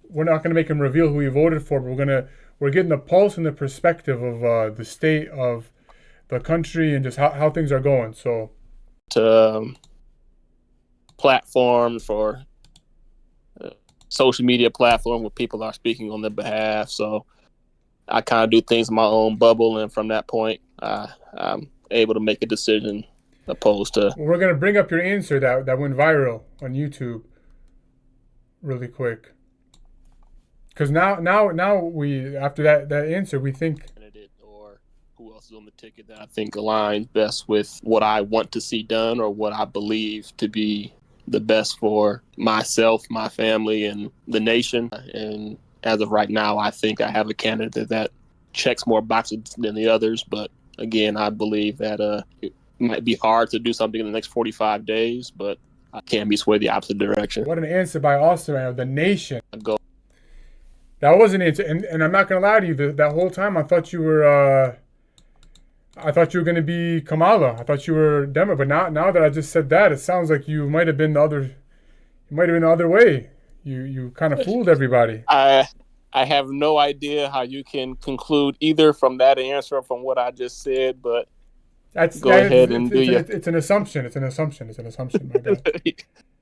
we're not going to make him reveal who he voted for, but we're getting the pulse and the perspective of the state of the country and just how things are going. So To platforms for social media platform where people are speaking on their behalf. So I kind of do things in my own bubble, and from that point, I'm able to make a decision opposed to. we're going to bring up your answer that went viral on YouTube really quick. Because now we after that answer we think Candidate or who else is on the ticket that I think aligns best with what I want to see done or what I believe to be the best for myself, my family, and the nation. And as of right now, I think I have a candidate that checks more boxes than the others. But again, I believe that it might be hard to do something in the next 45 days, but I can't be swayed the opposite direction. what an answer by Austin, man, the nation. I go. That was an answer, and I'm not gonna lie to you. That whole time, I thought you were gonna be Kamala. I thought you were Democrat. But now that I just said that, it sounds like you might have been the other. You might have been the other way. You kind of fooled everybody. I I have no idea how you can conclude either from that answer or from what I just said, but That's go that. ahead and do your It's an assumption. It's an assumption. It's an assumption. My bad.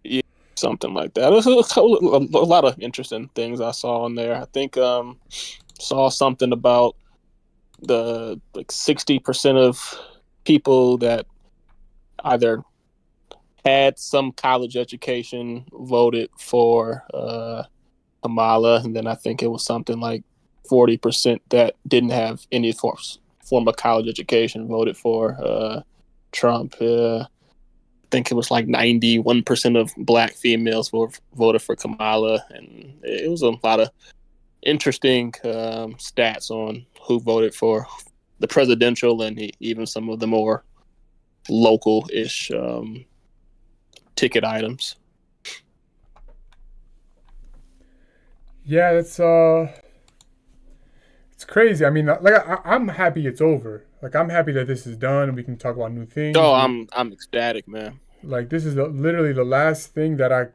yeah, something like that. There's a lot of interesting things I saw in there. I think saw something about the like 60% of people that either had some college education voted for Kamala, and then I think it was something like 40% that didn't have any form of college education voted for Trump. I think it was like 91% of black females voted for Kamala, and it was a lot of interesting stats on who voted for the presidential and even some of the more local-ish ticket items. Yeah, it's crazy. I mean, like I'm happy it's over. Like I'm happy that this is done and we can talk about new things. Oh, I'm ecstatic, man. Like this is literally the last thing that I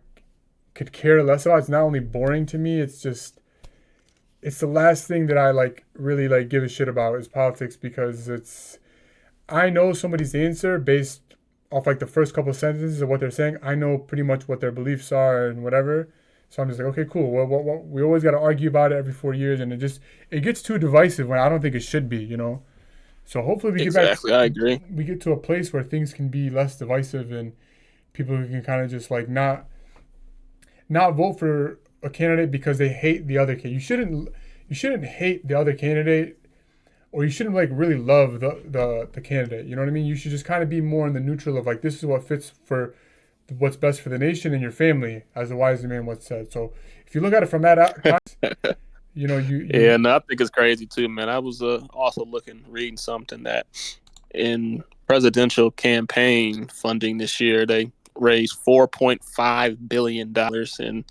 could care less about. It's not only boring to me. It's the last thing that I like really like give a shit about is politics because it's I know somebody's answer based off like the first couple of sentences of what they're saying. I know pretty much what their beliefs are and whatever. So I'm just like, okay, cool. Well, we always got to argue about it every 4 years, and it gets too divisive when I don't think it should be, you know. So hopefully Exactly, I agree. we get to a place where things can be less divisive and people can kind of just like not vote for a candidate because they hate the other candidate. You shouldn't hate the other candidate or you shouldn't like really love the candidate. You know what I mean? You should just kind of be more in the neutral of like this is what fits for what's best for the nation and your family, as the wise man once said. So if you look at it from that you know Yeah, you no, I think it's crazy too, man. I was also reading something that in presidential campaign funding this year, they raised $4.5 billion, and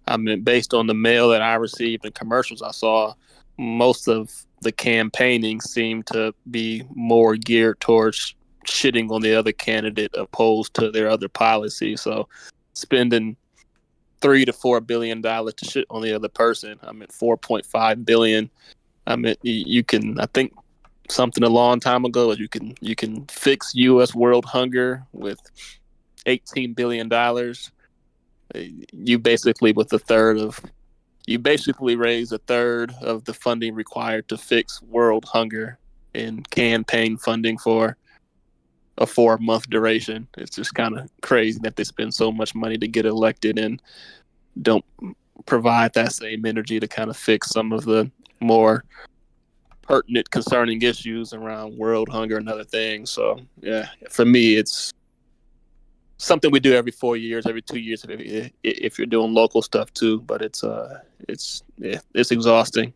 I mean, based on the mail that I received and commercials I saw, most of the campaigning seemed to be more geared towards shitting on the other candidate opposed to their other policy. So spending $3 to $4 billion to shit on the other person. I mean, 4.5 billion. I mean, you can. I think something a long time ago is you can fix U.S. world hunger with $18 billion. You basically with a third of you basically raise a third of the funding required to fix world hunger in campaign funding for a 4 month duration. It's just kind of crazy that they spend so much money to get elected and don't provide that same energy to kind of fix some of the more pertinent, concerning issues around world hunger and other things. So, yeah, for me, it's something we do every 4 years, every 2 years, if you're doing local stuff too. But it's exhausting.